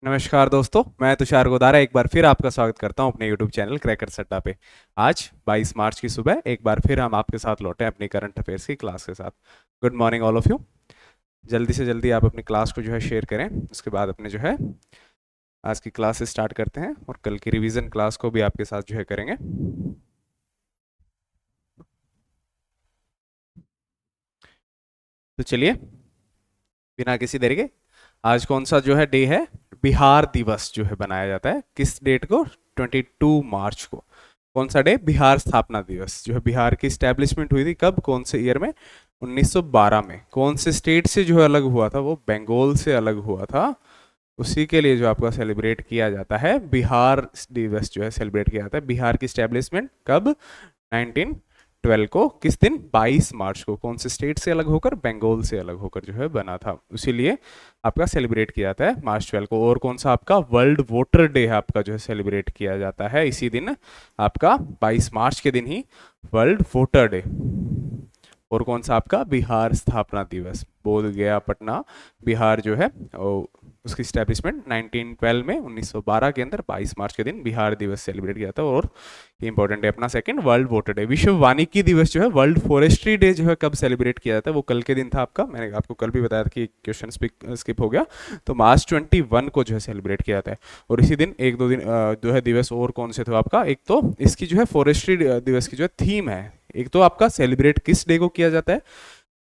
नमस्कार दोस्तों, मैं तुषार गोदारा एक बार फिर आपका स्वागत करता हूं अपने YouTube चैनल क्रैकर सट्टा पे। आज 22 मार्च की सुबह एक बार फिर हम आपके साथ लौटे अपनी करंट अफेयर्स की क्लास के साथ। Good morning all of you. जल्दी से जल्दी आप अपनी क्लास को जो है शेयर करें, उसके बाद अपने जो है आज की क्लास स्टार्ट करते हैं और कल की रिवीजन क्लास को भी आपके साथ जो है करेंगे। तो चलिए बिना किसी देरी के, आज कौन सा जो है डे है? बिहार दिवस जो है बनाया जाता है किस डेट को? 22 मार्च को। कौन सा डे? बिहार स्थापना दिवस। जो है बिहार की स्टैब्लिशमेंट हुई थी कब, कौन से ईयर में? 1912 में। कौन से स्टेट से जो है अलग हुआ था? वो बंगाल से अलग हुआ था। उसी के लिए जो आपका सेलिब्रेट किया जाता है बिहार दिवस जो है सेलिब्रेट किया जाता है। बिहार की स्टैब्लिशमेंट कब? 1912 को। किस दिन? 22 मार्च को। कौन से स्टेट से अलग होकर? बंगाल से अलग होकर जो है बना था, इसीलिए आपका सेलिब्रेट किया जाता है मार्च 12 को। और कौन सा आपका वर्ल्ड वोटर डे है आपका जो है सेलिब्रेट किया जाता है इसी दिन, आपका 22 मार्च के दिन ही वर्ल्ड वोटर डे। और कौन सा आपका? बिहार स्थापना दिवस। बोध गया पटना बिहार जो है उसकी स्टैब्लिशमेंट 1912 में 1912 के अंदर 22 मार्च के दिन बिहार दिवस सेलिब्रेट किया था। और इंपॉर्टेंट है अपना सेकंड वर्ल्ड वोटर डे। विश्व वानिकी दिवस जो है, वर्ल्ड फॉरेस्ट्री डे जो है कब सेलिब्रेट किया जाता है? वो कल के दिन था आपका। मैंने आपको कल भी बताया था कि क्वेश्चन स्किप हो गया, तो मार्च 21 को जो है सेलिब्रेट किया जाता है। और इसी दिन एक दो दिन जो है दिवस और कौन से थे आपका? एक तो इसकी जो है फॉरेस्ट्री दिवस की जो है थीम है, एक तो आपका सेलिब्रेट किस डे को किया जाता है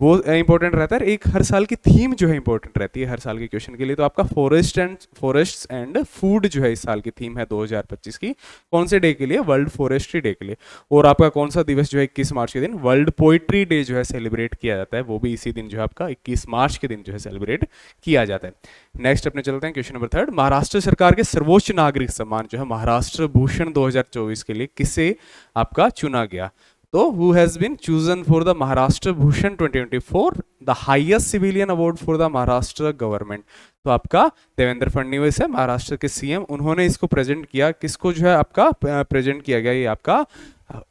वो इंपॉर्टेंट रहता है। एक हर साल की थीम जो है इंपॉर्टेंट रहती है हर साल के क्वेश्चन के लिए। तो आपका फॉरेस्ट एंड फूड जो है इस साल की थीम है 2025 की। कौन से डे के लिए? वर्ल्ड फॉरेस्ट्री डे के लिए। और आपका कौन सा दिवस जो है 21 मार्च के दिन वर्ल्ड पोइट्री डे जो है सेलिब्रेट किया जाता है, वो भी इसी दिन जो है आपका 21 मार्च के दिन जो है सेलिब्रेट किया जाता है। नेक्स्ट अपने चलते हैं क्वेश्चन नंबर 3। महाराष्ट्र सरकार के सर्वोच्च नागरिक सम्मान जो है महाराष्ट्र भूषण 2024 के लिए किसे आपका चुना गया? तो who has been chosen for the Maharashtra Bhushan 2024, the highest civilian award for the Maharashtra government? तो आपका देवेंद्र फडणवीस है महाराष्ट्र के सीएम, उन्होंने इसको प्रेजेंट किया। किसको जो है आपका प्रेजेंट किया गया? ये आपका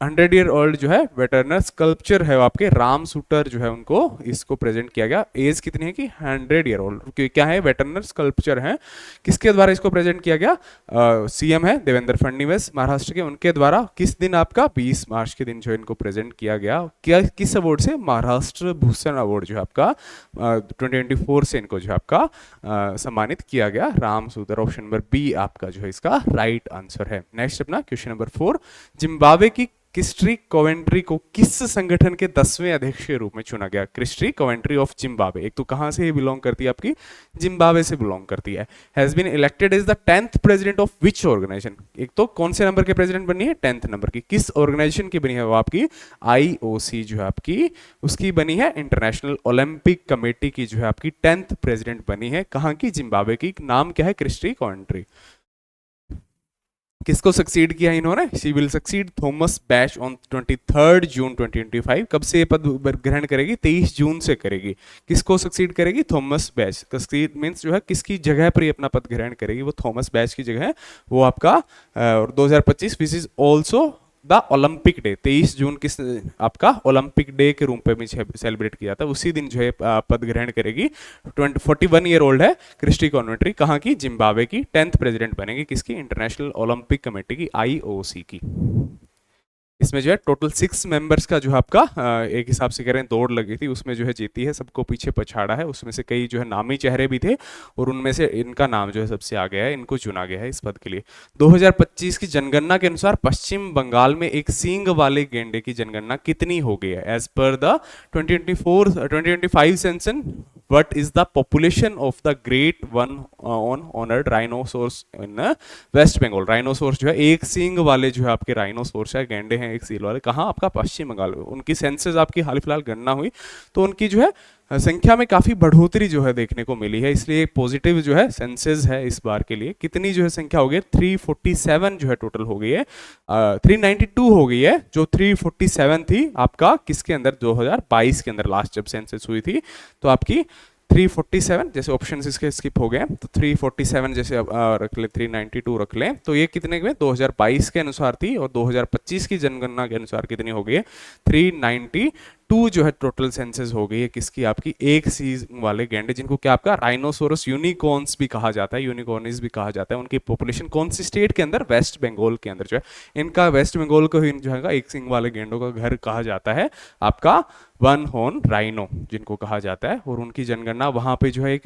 100 ईयर ओल्ड जो है वेटरनर स्कल्पचर है आपके राम सूटर जो है, उनको इसको प्रेजेंट किया गया। एज कितनी है कि 100 ईयर ओल्ड। क्या है? वेटरनर स्कल्पचर है। किसके द्वारा इसको प्रेजेंट किया गया? सीएम है देवेंद्र फडणवीस महाराष्ट्र के, उनके द्वारा। किस दिन आपका? 20 मार्च के दिन जो इनको प्रेजेंट किया गया। क्या किस अवार्ड से? महाराष्ट्र भूषण अवार्ड जो है आपका 2024 से इनको जो है आपका सम्मानित किया गया राम सूतर। ऑप्शन नंबर बी आपका जो है इसका राइट आंसर है। नेक्स्ट अपना क्वेश्चन नंबर 4। जिम्बाब्वे की क्रिस्टी कोवेंट्री को किस संगठन के 10वें अध्यक्ष के रूप में चुना गया? Christie Coventry of Zimbabwe. एक तो कहां से बिलोंग करती है? आपकी जिम्बाब्वे से बिलोंग करती है। Has been elected as the 10th president of which organisation? एक तो कौन से नंबर के प्रेसिडेंट बनी है? 10th नंबर की। किस ऑर्गेनाइजेशन की बनी है? वो आपकी आईओसी जो है आपकी उसकी बनी है। इंटरनेशनल ओलंपिक कमेटी की जो है आपकी 10th प्रेसिडेंट बनी है। कहां की? जिम्बाब्वे की। नाम क्या है? Christie Coventry. किसको सक्सीड किया इन्होंने? She will succeed Thomas batch on 23 जून 2025। कब से ये पद ग्रहण करेगी? 23 जून से करेगी। किसको सक्सीड करेगी? Thomas batch. सक्सीड मींस जो है किसकी जगह पर ये अपना पद ग्रहण करेगी? वो थॉमस बैच की जगह है। वो आपका 2025 which is also the Olympic day. 23 जून किस आपका ओलंपिक डे के रूप में सेलिब्रेट किया था, उसी दिन जो है पद ग्रहण करेगी। 41 ईयर ओल्ड है क्रिस्टी कॉन्वेंट्री। कहाँ की? जिम्बाब्वे की। 10th प्रेसिडेंट बनेगी किसकी? इंटरनेशनल ओलंपिक कमेटी की, आईओसी की। इसमें जो है टोटल 6 मेंबर्स का जो है आपका एक हिसाब से कह रहे हैं दौड़ लगी थी, उसमें जो है जीती है, सबको पीछे पछाड़ा है। उसमें से कई जो है नामी चेहरे भी थे और उनमें से इनका नाम जो है सबसे आगे है, इनको चुना गया है इस पद के लिए। 2025 की जनगणना के अनुसार पश्चिम बंगाल में एक सींग वाले गेंडे की जनगणना कितनी हो गई है? As per the 2025 census, what is the population of the great one on honored rhinoceros in West Bengal? Rhinoceros जो है एक सींग वाले जो है आपके राइनोसोर्स है, गेंडे हैं एक सील वाले। कहाँ? आपका पश्चिम बंगाल। उनकी सेंसस आपकी हाल फिलहाल गणना हुई तो उनकी जो है संख्या में काफी बढ़ोतरी जो है देखने को मिली है, इसलिए पॉजिटिव जो है सेंसस है इस बार के लिए। कितनी जो है संख्या हो गई? 347 जो है टोटल हो गई है। 392 हो गई है, जो 347 थी आपका किसके अंदर? 2022 के अंदर लास्ट जब सेंसस हुई थी तो आपकी 347, जैसे ऑप्शन इसके स्किप हो गए तो 347 जैसे रख ले, 392 रख लें, तो ये कितने में 2022 के अनुसार थी और 2025 की जनगणना के अनुसार कितनी हो गई है? 392 टू जो है टोटल सेंसेस हो गई है किसकी, आपकी एक सींग वाले गैंडे, जिनको क्या आपका राइनोसोरस यूनिकॉर्न्स भी कहा जाता है, यूनिकॉर्निस भी कहा जाता है। उनकी पॉपुलेशन कौन सी स्टेट के अंदर, वेस्ट बंगाल के अंदर जो है। इनका वेस्ट बंगाल को ही जो है एक सींग वाले गैंडों का घर कहा जाता है आपका वन हॉर्न राइनो जिनको कहा जाता है। और उनकी जनगणना वहाँ पे जो है एक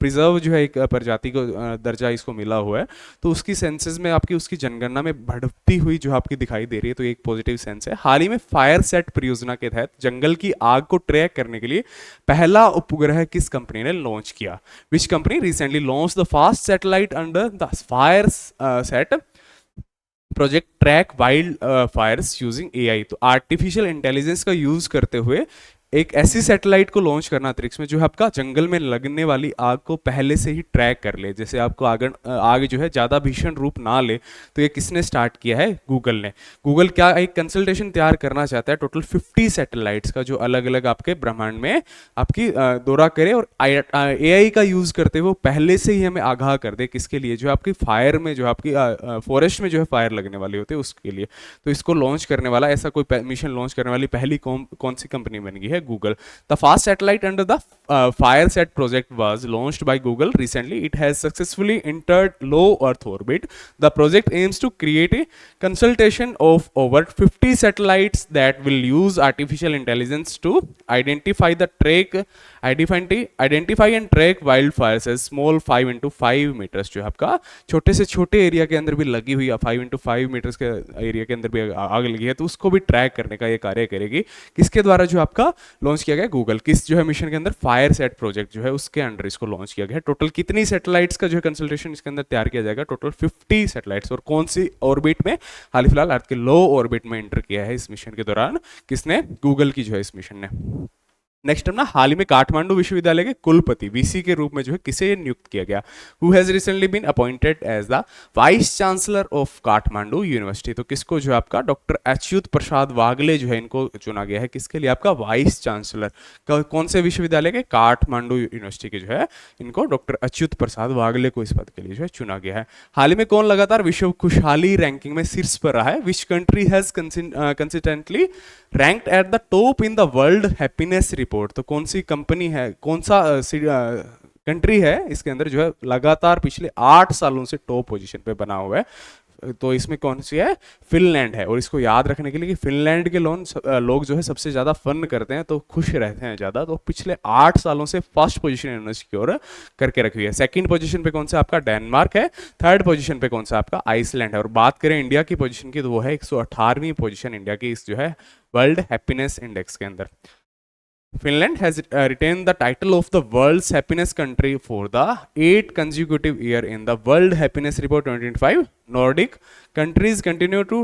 प्रिजर्व जो है एक प्रजाति को दर्जा इसको मिला हुआ है, तो उसकी सेंसेस में आपकी उसकी जनगणना में बढ़ती हुई जो आपकी दिखाई दे रही है, तो एक पॉजिटिव सेंस है। हाल ही में फायर सेट परियोजना के तहत जंगल की आग को ट्रैक करने के लिए पहला उपग्रह किस कंपनी ने लॉन्च किया? Which company recently launch the fast satellite under the fire set project track wild Fyers using AI? तो आर्टिफिशियल इंटेलिजेंस का यूज करते हुए एक ऐसी सैटेलाइट को लॉन्च करना अंतरिक्ष में जो आपका जंगल में लगने वाली आग को पहले से ही ट्रैक कर ले, जैसे आपको आग जो है ज़्यादा भीषण रूप ना ले। तो ये किसने स्टार्ट किया है? गूगल ने। गूगल क्या एक कंसल्टेशन तैयार करना चाहता है टोटल 50 सैटेलाइट्स का, जो अलग अलग आपके ब्रह्मांड में आपकी दौरा करे और एआई का यूज़ करते हुए पहले से ही हमें आगाह कर दे किसके लिए, जो आपकी फायर में जो आपकी फॉरेस्ट में जो है फायर लगने वाली होती है उसके लिए। तो इसको लॉन्च करने वाला ऐसा कोई मिशन लॉन्च करने वाली पहली कौन सी कंपनी बन गई है? Google. The fast satellite under the FireSat project was launched by Google recently. It has successfully entered low Earth orbit. The project aims to create a constellation of over 50 satellites that will use artificial intelligence to identify and track wildfires as small 5 into 5 meters जो है आपका छोटे से छोटे area के अंदर भी लगी हुई 5 into 5 मीटर्स के एरिया के अंदर भी आग लगी है, तो उसको भी ट्रैक करने का ये कार्य करेगी। किसके द्वारा जो आपका लॉन्च किया गया? गूगल। किस जो है मिशन के अंदर? फायर सेट प्रोजेक्ट जो है उसके अंडर इसको लॉन्च किया गया है। टोटल कितनी सैटेलाइट्स का जो है कंसल्टेशन इसके अंदर तैयार किया जाएगा? Total 50 satellites. और कौन सी ऑर्बिट में? हाल फिलहाल अर्थ के लो ऑर्बिट में एंटर किया है इस मिशन के दौरान। किसने? गूगल की जो है इस मिशन ने। नेक्स्ट हम ना हाल ही में काठमांडू विश्वविद्यालय के कुलपति वीसी के रूप में जो है किसे नियुक्त किया गया? Who has recently been appointed as the vice chancellor of Kathmandu university? तो किसको जो है आपका डॉक्टर अच्युत प्रसाद वागले जो है इनको चुना गया है। किसके लिए? आपका वाइस चांसलर। कौन से विश्वविद्यालय के? काठमांडू यूनिवर्सिटी के जो है इनको डॉक्टर अच्युत प्रसाद वागले को इस पद के लिए जो है चुना गया है। हाल ही में कौन लगातार विश्व खुशहाली रैंकिंग में शीर्ष पर रहा है? Which country has consistently ranked at the top in the world happiness report? तो कौन सी कंपनी है, कौन सा कंट्री है इसके अंदर जो है लगातार पिछले 8 सालों से टॉप पोजीशन पे बना हुआ है? तो इसमें कौन सी है? फिनलैंड है। और इसको याद रखने के लिए कि फिनलैंड के लोग जो है सबसे ज़्यादा फन करते हैं, तो खुश रहते हैं ज़्यादा, तो पिछले 8 सालों से फर्स्ट पोजीशन इन्होंने सिक्योर करके रखी है। सेकंड पोजीशन पे कौन सा आपका? डेनमार्क है। थर्ड पोजीशन पे कौन सा आपका? आइसलैंड है। और बात करें इंडिया की पोजीशन की, तो वो है 118वीं पोजीशन इंडिया की इस जो है वर्ल्ड हैप्पीनेस इंडेक्स के अंदर। Finland has retained the title of the world's happiness country for the 8th consecutive year in the World Happiness Report 2025. Nordic countries continue to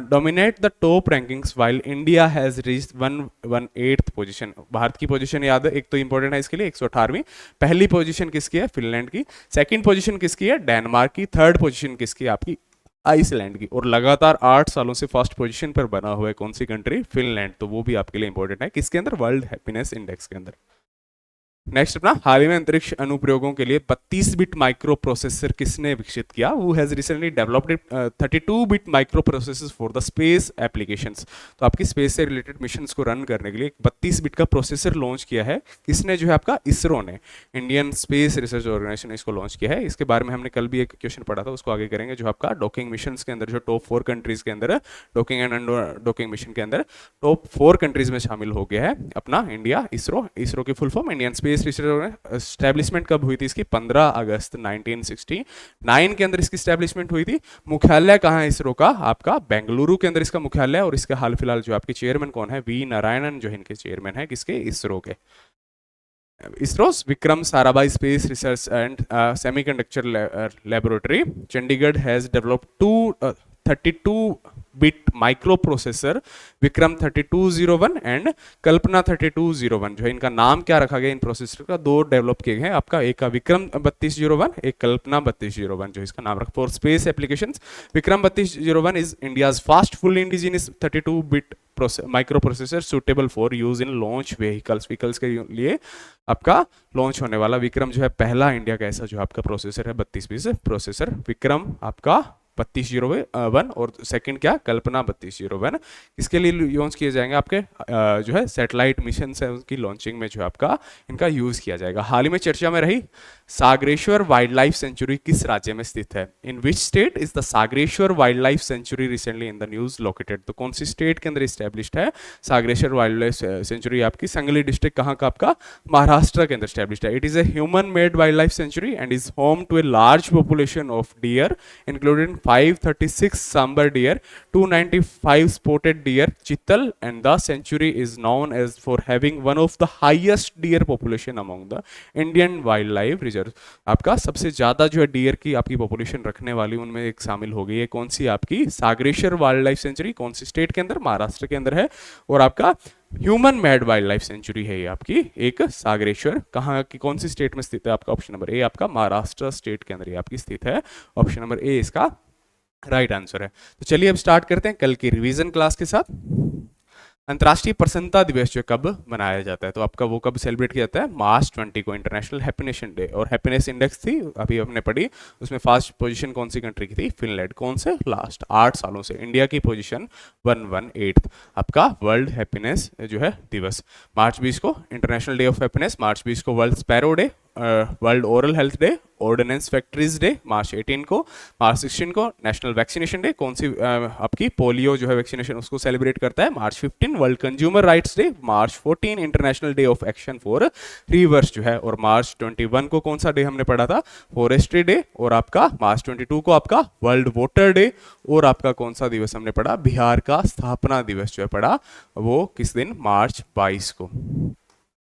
dominate the top rankings while India has reached 118th position. Bharat की position याद है, एक तो important है इसके लिए 118वीं। पहली position किसकी है? फिनलैंड की। सेकंड पोजीशन किसकी है? डेनमार्क की। थर्ड पोजीशन किसकी है? आपकी आइसलैंड की। और लगातार 8 सालों से फर्स्ट पोजीशन पर बना हुआ है कौन सी कंट्री? फिनलैंड। तो वो भी आपके लिए इंपॉर्टेंट है किसके अंदर? वर्ल्ड हैप्पीनेस इंडेक्स के अंदर। नेक्स्ट अपना हाल ही में अंतरिक्ष अनुप्रयोगों के लिए 32 बिट माइक्रो प्रोसेसर किसने विकसित किया? Who has recently developed 32 bit micro processor for the space applications? तो आपकी स्पेस से रिलेटेड मिशंस को रन करने के लिए 32 बिट का प्रोसेसर लॉन्च किया है। किसने? जो है आपका इसरो ने, इंडियन स्पेस रिसर्च ऑर्गेनाइजेशन ने इसको लॉन्च किया है। इसके बारे में हमने कल भी एक क्वेश्चन पढ़ा था, उसको आगे करेंगे। जो आपका डॉकिंग मिशन के अंदर जो टॉप 4 कंट्रीज के अंदर डॉकिंग एंड डॉकिंग मिशन के अंदर टॉप 4 कंट्रीज में शामिल हो गया है अपना इंडिया। इसरो की full form Indian space research establishment कब हुई थी इसकी? 15 अगस्त 1969 के अंदर इसकी एस्टैब्लिशमेंट हुई थी। मुख्यालय कहाँ है इसरो का? आपका बेंगलुरु के अंदर इसका मुख्यालय है। और इसका हाल फिलहाल जो आपके चेयरमैन कौन है? वी नारायणन जो इनके चेयरमैन है किसके? इसरो के। ISRO's Vikram Sarabhai space research and semiconductor laboratory Chandigarh has developed 32 bit microprocessor Vikram 3201 and Kalpana 3201। जो है इनका नाम क्या रखा गया इन प्रोसेसर का? 2 डेवलप किए गए हैं आपका, एक का विक्रम 3201, एक कल्पना 3201 जो इसका नाम रखा for space applications. Vikram 3201 is India's fast full indigenous 32 bit micro processor suitable for use in launch vehicles के लिए आपका लॉन्च होने वाला विक्रम जो है पहला इंडिया का ऐसा जो आपका प्रोसेसर है 32 बिट प्रोसेसर विक्रम आपका 3201 और सेकंड क्या कल्पना 3201, इसके लिए लॉन्च किए जाएंगे आपके जो है सैटेलाइट मिशन है उनकी लॉन्चिंग में जो है आपका इनका यूज किया जाएगा। हाल ही में चर्चा में रही सागरेश्वर वाइल्ड लाइफ सेंचुरी किस राज्य में स्थित है? In which state is the Sagareshwar wild life sanctuary recently in the news located? तो कौन सी स्टेट के अंदर स्टैब्लिश्ड है सागरेश्वर वाइल्ड लाइफ सेंचुरी? आपकी संगली डिस्ट्रिक्ट कहाँ का आपका महाराष्ट्र के अंदर स्टैब्लिश्ड है। It is a human made wild life sanctuary and is home to a large population of deer including 536 sambar deer, 295 spotted deer, chital, and the sanctuary is known as for having one of the highest deer population among the Indian wildlife reserves। आपका सबसे ज्यादा जो है dear की आपकी population रखने वाली उनमें एक शामिल हो गई है कौन सी? आपकी सागरेश्वर वाइल्ड लाइफ सेंचुरी। कौन सी स्टेट के अंदर? महाराष्ट्र के अंदर है। और आपका human made wild life sanctuary है ये आपकी एक सागरेश्वर, कहाँ की कौन सी स्टेट में स्थित है? आपका ऑप्शन नंबर ए आपका महाराष्ट्र स्टेट के अंदर ये आपकी स्थित है। ऑप्शन नंबर ए इसका राइट आंसर है। तो चलिए अब स्टार्ट करते हैं कल की रिवीजन क्लास के साथ। अंतर्राष्ट्रीय प्रसन्नता दिवस जो कब मनाया जाता है? तो आपका वो कब सेलिब्रेट किया जाता है? मार्च 20 को इंटरनेशनल हैप्पीनेस डे। और हैप्पीनेस इंडेक्स थी अभी हमने पढ़ी, उसमें फर्स्ट पोजीशन कौन सी कंट्री की थी? फिनलैंड। कौन से? लास्ट 8 सालों से इंडिया की पोजीशन 118। आपका वर्ल्ड हैप्पीनेस जो है दिवस मार्च 20 को international day of happiness, March 20 को world sparrow day, world oral health day, ordnance factories day March 18 को, मार्च 16 को नेशनल वैक्सीनेशन डे। कौन सी आपकी पोलियो जो है वैक्सीनेशन उसको सेलिब्रेट करता है? मार्च 15 world consumer rights day, March 14 international day of action for reverse जो है, और मार्च 21 को कौन सा डे हमने पढ़ा था? Forestry day. और आपका मार्च 22 को आपका वर्ल्ड वाटर डे। और आपका कौन सा दिवस हमने पढ़ा? बिहार का स्थापना दिवस जो है पढ़ा, वो किस दिन? मार्च 22 को।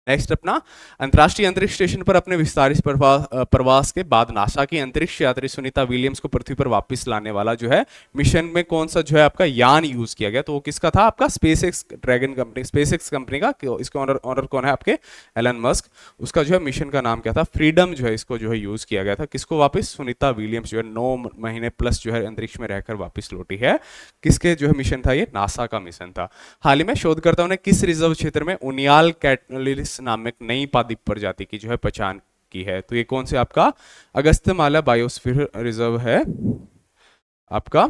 नेक्स्ट अपना अंतर्राष्ट्रीय अंतरिक्ष स्टेशन पर अपने विस्तारित प्रवास के बाद नासा की अंतरिक्ष यात्री सुनीता विलियम्स को पृथ्वी पर वापस लाने वाला जो है मिशन में कौन सा जो है आपका यान यूज किया गया? तो वो किसका था? आपका SpaceX dragon company, SpaceX company का। इसका ऑनर कौन है? आपके एलन मस्क। उसका जो है मिशन का नाम क्या था? फ्रीडम जो है इसको जो है यूज किया गया था। किसको वापस? सुनीता विलियम्स जो है 9 महीने प्लस जो है अंतरिक्ष में रहकर वापस लौटी है। किसके जो है मिशन था? ये नासा का मिशन था। हाल ही में शोधकर्ताओं ने किस रिजर्व क्षेत्र में उनियाल कैटलिस नामक नई पादप प्रजाति की जो है पहचान की है? तो ये कौन से आपका अगस्त्यमाला बायोस्फीयर रिजर्व है। आपका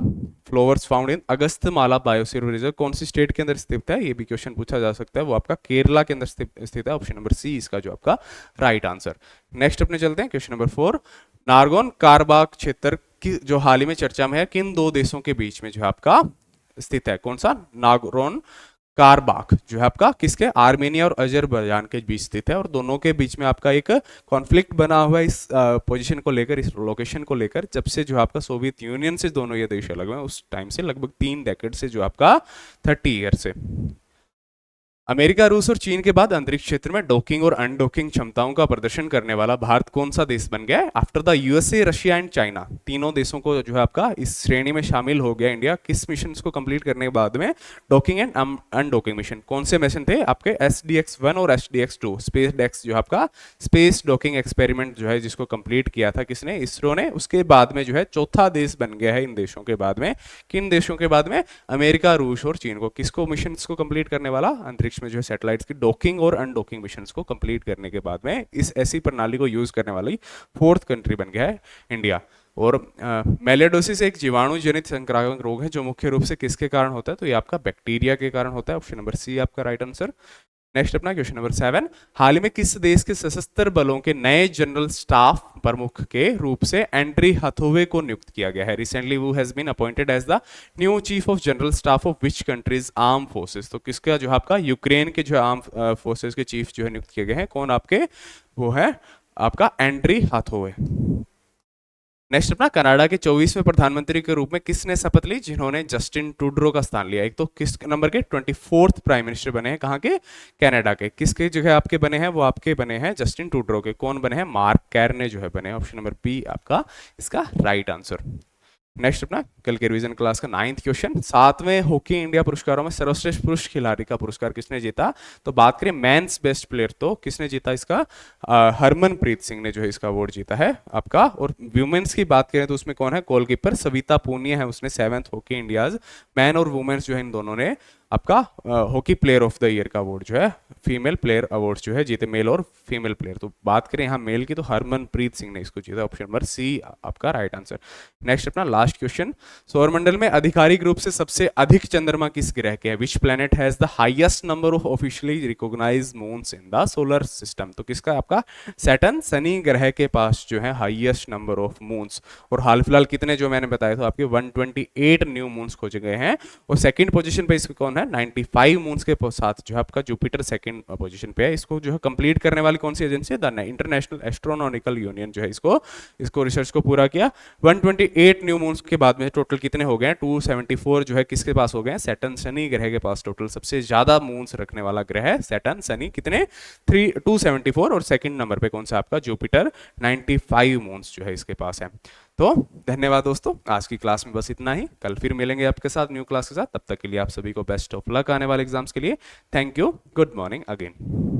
flowers found in Agasthyamala biosphere reserve कौन सी स्टेट के अंदर स्थित है? ये भी क्वेश्चन पूछा जा सकता है। वो आपका केरला के अंदर स्थित है। ऑप्शन नंबर सी इसका जो आपका राइट आंसर। नेक्स्ट अपने चलते हैं क्वेश्चन नंबर 4। नारगोन कारबाख क्षेत्र की जो हाल ही में चर्चा में है किन दो देशों के बीच में जो है आपका स्थित है? कौन सा? नागोन कारबाख जो है आपका किसके? आर्मेनिया और अजरबैजान के बीच स्थित है। और दोनों के बीच में आपका एक कॉन्फ्लिक्ट बना हुआ है इस पोजीशन को लेकर, इस लोकेशन को लेकर। जब से जो आपका सोवियत यूनियन से दोनों ये देश अलग हुए उस टाइम से लगभग 3 डेकेड से जो आपका 30 ईयर से। अमेरिका, रूस और चीन के बाद अंतरिक्ष क्षेत्र में डॉकिंग और अनडॉकिंग क्षमताओं का प्रदर्शन करने वाला भारत कौन सा देश बन गया है? After the USA, Russia and China, तीनों देशों को जो है आपका इस श्रेणी में शामिल हो गया इंडिया। किस मिशन को कंप्लीट करने के बाद में? Docking and undocking mission. कौन से मिशन थे आपके? SDX-1 और SDX-2। स्पेस डेक्स जो है आपका स्पेस डॉकिंग एक्सपेरिमेंट जो है जिसको कंप्लीट किया था किसने? इसरो ने। उसके बाद में जो है चौथा देश बन गया है इन देशों के बाद में। किन देशों के बाद में? अमेरिका, रूस और चीन को। किसको मिशन को कंप्लीट करने वाला? अंतरिक्ष में जो है सैटेलाइट्स की डॉकिंग और अनडॉकिंग मिशंस को कंप्लीट करने के बाद में इस ऐसी प्रणाली को यूज करने वाली 4th कंट्री बन गया है इंडिया। और मेलिडोसिस एक जीवाणु जनित संक्रामक रोग है जो मुख्य रूप से किसके कारण होता है? तो ये आपका बैक्टीरिया के कारण होता है। ऑप्शन नंबर सी आपका राइट आंसर। नेक्स्ट अपना क्वेश्चन नंबर 7। हाल ही में किस देश के सशस्त्र बलों के नए जनरल स्टाफ प्रमुख के रूप से एंड्री हथोवे को नियुक्त किया गया है? रिसेंटली वो has been appointed as the new chief of general staff of which country's arm forces. तो किसका जो आपका यूक्रेन के जो आर्म फोर्सेस के चीफ जो है नियुक्त किए गए हैं। कौन आपके? वो है आपका एंड्री हथोवे। नेक्स्ट अपना कनाडा के 24वें प्रधानमंत्री के रूप में किसने शपथ ली जिन्होंने जस्टिन ट्रूडो का स्थान लिया? एक तो किस नंबर के? 24th प्राइम मिनिस्टर बने हैं। कहाँ के? कनाडा के। किसके जो है आपके बने हैं? वो आपके बने हैं जस्टिन ट्रूडो के। कौन बने हैं? मार्क कैर्ने जो है बने हैं। ऑप्शन नंबर बी आपका इसका राइट आंसर। नेक्स्ट अपना कल के रिवीजन क्लास का 9th क्वेश्चन। 7वें हॉकी इंडिया पुरस्कारों में सर्वश्रेष्ठ पुरुष खिलाड़ी का पुरस्कार किसने जीता? तो बात करें मेंस बेस्ट प्लेयर तो किसने जीता इसका? हरमनप्रीत सिंह ने जो है इसका अवार्ड जीता है आपका। और वुमेन्स की बात करें तो उसमें कौन है? गोलकीपर सविता पूनिया है, उसने 7th हॉकी इंडियाज मैन और वुमेन्स जो है इन दोनों ने आपका hockey player of the year का अवार्ड जो है, फीमेल प्लेयर अवार्ड जो है जीते, मेल और फीमेल प्लेयर। तो बात करें यहाँ मेल की तो हरमनप्रीत सिंह ने इसको जीता, ऑप्शन नंबर सी आपका राइट आंसर। नेक्स्ट अपना लास्ट क्वेश्चन, सौरमंडल में आधिकारिक रूप से सबसे अधिक चंद्रमा किस ग्रह के है? Which planet has the highest number of officially recognised moons in the solar system? तो किसका? आपका सैटर्न, शनि ग्रह के पास जो है हाईएस्ट नंबर ऑफ मून्स। और हाल फिलहाल कितने जो मैंने बताया था आपके 128 न्यू मून्स खोजे गए हैं। और सेकंड पोजीशन पे इसको कौन है? 95 मून्स के साथ जो है आपका जुपिटर सेकंड पोजीशन पे है। इसको जो है कंप्लीट करने वाली कौन सी एजेंसी है? द इंटरनेशनल एस्ट्रोनॉमिकल यूनियन जो है इसको रिसर्च को पूरा किया। 128 न्यू मून्स के बाद में टोटल कितने हो गए हैं? 274 जो है किसके पास हो गए हैं? सैटर्न, शनि ग्रह के पास टोटल सबसे ज्यादा मून्स रखने वाला ग्रह है सैटर्न, शनि कितने? 274। और सेकंड नंबर पे कौन सा? आपका जुपिटर, 95 मून्स जो है इसके पास है। तो धन्यवाद दोस्तों, आज की क्लास में बस इतना ही। कल फिर मिलेंगे आपके साथ न्यू क्लास के साथ। तब तक के लिए आप सभी को बेस्ट ऑफ लक आने वाले एग्जाम्स के लिए। Thank you, good morning again.